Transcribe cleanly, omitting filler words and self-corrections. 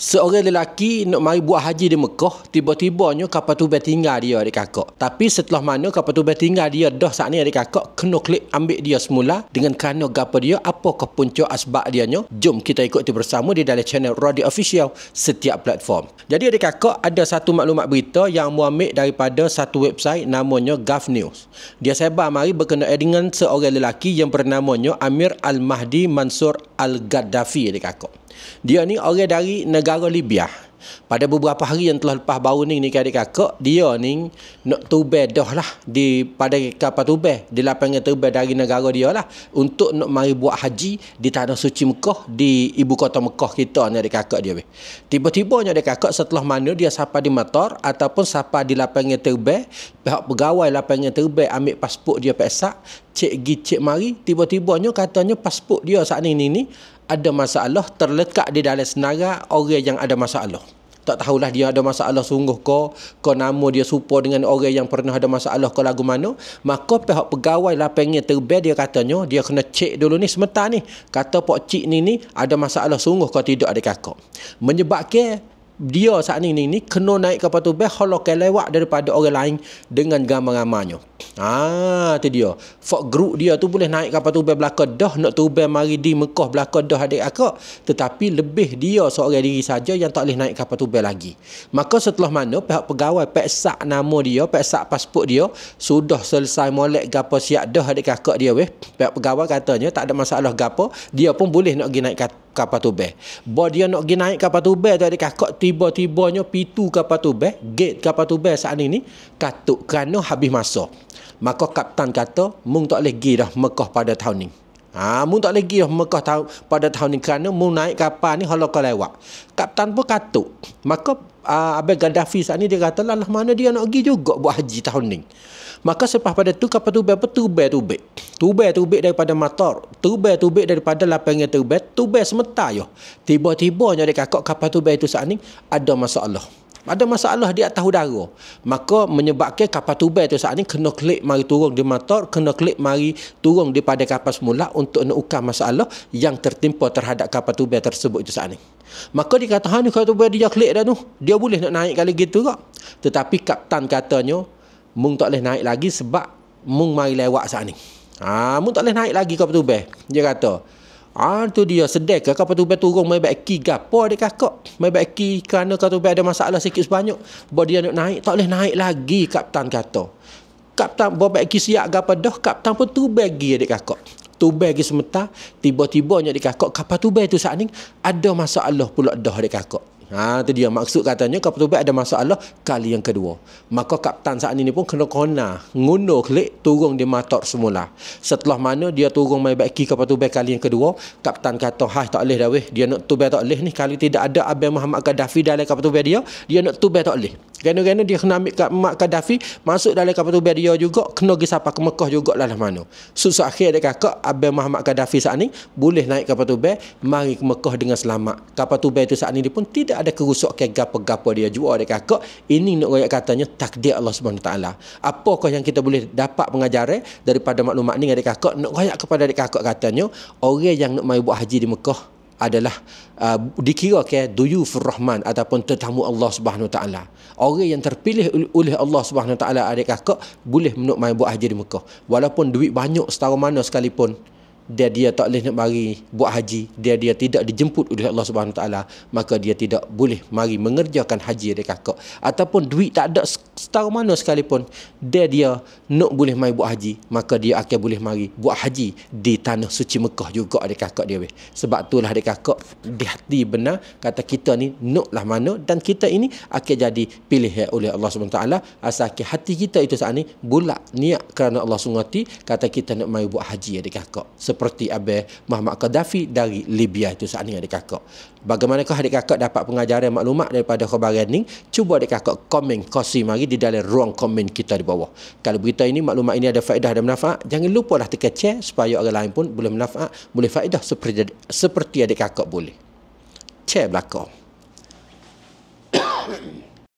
Seorang lelaki nak mari buat haji di Mekah, tiba-tibanya kapal tu tinggal dia adik kakak. Tapi setelah mana kapal tu tinggal dia dah saat ni adik kakak kena klik ambil dia semula dengan kerana gapo dia, apakah punca asbab dianya. Jom kita ikuti bersama di dalam channel Rodi Official setiap platform. Jadi adik kakak ada satu maklumat berita yang ambil daripada satu website namanya Gulf News. Dia sebar mari berkenaan dengan seorang lelaki yang bernamanya Amir Al-Mahdi Mansur Al-Gaddafi adik kakak. Dia ni orang dari negara Libya. Pada beberapa hari yang telah lepas baru ni adik kakak, dia ni nak tubeh dah lah pada kapal tubeh di lapangan tubeh dari negara dia lah untuk nak mari buat haji di tanah suci Mekah, di ibu kota Mekah kita ni adik kakak dia. Tiba-tiba adik kakak setelah mana dia sampai di matar ataupun sampai di lapangan tubeh, pihak pegawai lapangan tubeh ambil pasport dia pesak, cek mari, tiba-tibanya katanya pasport dia saat ni ada masalah, terlekat di dalam senarai orang yang ada masalah. Tak tahulah dia ada masalah sungguh ke nama dia serupa dengan orang yang pernah ada masalah ke lagu mana. Maka pihak pegawai lapangan terbang dia katanya dia kena cek dulu ni sementara ni. Kata Pak Cik ni ada masalah sungguh ke tidak adik kakak. Menyebabkan dia saat ni kena naik kapal tubeh halakan lewat daripada orang lain dengan gambar-gambarnya. Tu dia. Fok group dia tu boleh naik kapal tubeh belakang dah nak tubeh mari di Mekah belakang dah adik akak. Tetapi lebih dia seorang diri saja yang tak boleh naik kapal tubeh lagi. Maka setelah mana pihak pegawai peksak nama dia, peksak pasport dia, sudah selesai molek gapo siap dah adik kakak dia Pihak pegawai katanya tak ada masalah gapo, dia pun boleh nak pergi naik kapal tubeh. Bahawa dia nak pergi naik kapal tubeh tu adik kakak, tiba-tibanya pintu kapal tubeh, gate kapal tubeh saat ini katuk kerana habis masa. Maka kapten kata, mung tak boleh pergi dah Mekah pada tahun ni. Mung tak boleh pergi dah Mekah pada tahun ni kerana mung naik kapal ni halal lewat. Kapten pun katuk. Maka Abang Gaddafi saat ni dia kata, lah mana dia nak pergi juga buat haji tahun ni. Maka selepas pada tu kapal tubeh apa? Tubeh daripada matar. Tubeh daripada lapangan tubeh sementara yo. Tiba-tibanya dia kakak kapal tubeh itu saat ni ada masalah. Ada masalah di atas udara. Maka menyebabkan kapal tubeh itu saat ni kena klik mari turun di matar, kena klik mari turun daripada kapal semula untuk nak ukar masalah yang tertimpa terhadap kapal tubeh tersebut itu saat ni. Maka dia kata, ni kapal tubeh dia klik dah tu. Dia boleh nak naik kali gitu kak. Tetapi kapten katanya, mung tak boleh naik lagi sebab mung mari lewat saat ni. Mung tak boleh naik lagi kapal tubeh. Dia kata, tu dia sedek ke kapal tubeh turun mai baiki gapo adik kakak. Mai baiki kerana kapal tubeh ada masalah sikit sebanyak. Bahawa dia nak naik, tak boleh naik lagi kapten kata. Kapten bawa baiki siap gapo dah, kapten pun tubeh lagi adik kakak. Tubeh lagi sementara, tiba-tibanya adik kakak kapal tubeh tu saat ni ada masalah pula dah adik kakak. Tu dia maksud katanya kapal tubeh ada masalah kali yang kedua. Maka kapten saat ini pun kena ngundur klik turun di matar semula. Setelah mana dia turun mai baiki kapal tubeh kali yang kedua, kapten kata, tak boleh dah dia nak tubeh tak boleh ni, kalau tidak ada Abang Muhammad Gaddafi dalam kapal tubeh dia nak tubeh tak boleh. Kerana dia kena ambil Muhammad Gaddafi masuk dalam kapal tubeh dia juga, kena pergi sampai ke Mekah juga lah mana. Susah akhir dia kakak Abang Muhammad Gaddafi saat ni boleh naik kapal tubeh mari ke Mekah dengan selamat. Kapal tubeh itu saat ni pun tidak ada kerusakan gapo-gapo dia jual dia kakak. Ini nak royak katanya takdir Allah Subhanahu taala. Apakah yang kita boleh dapat pengajaran daripada maklumat ni adik kakak? Nak royak kepada adik kakak katanya orang yang nak mai buat haji di Mekah adalah dikira ke duyufur rahman ataupun tetamu Allah Subhanahu taala. Orang yang terpilih oleh Allah Subhanahu taala adik kakak boleh nak mai buat haji di Mekah. Walaupun duit banyak setara mana sekalipun, dia tak boleh nak mari buat haji, dia tidak dijemput oleh Allah Subhanahu taala, maka dia tidak boleh mari mengerjakan haji dia kakak. Ataupun duit tak ada setara mana sekalipun, dia nak boleh mari buat haji, maka dia akan boleh mari buat haji di tanah suci Mekah juga adik kakak dia. Sebab itulah adik kakak di hati benar kata kita ni naklah mana, dan kita ini akan jadi pilih oleh Allah Subhanahu taala asalkan hati kita itu saat ni bulat niat kerana Allah SWT kata kita nak mari buat haji adik kakak. Seperti Abang Muhammad Gaddafi dari Libya itu saat ini adik kakak. Bagaimanakah adik kakak dapat pengajaran maklumat daripada khabaran ni? Cuba adik kakak komen kongsi mari di dalam ruang komen kita di bawah. Kalau berita ini, maklumat ini ada faedah dan manfaat, jangan lupalah tekan share supaya orang lain pun boleh manfaat, boleh faedah seperti adik kakak boleh. Share belakang.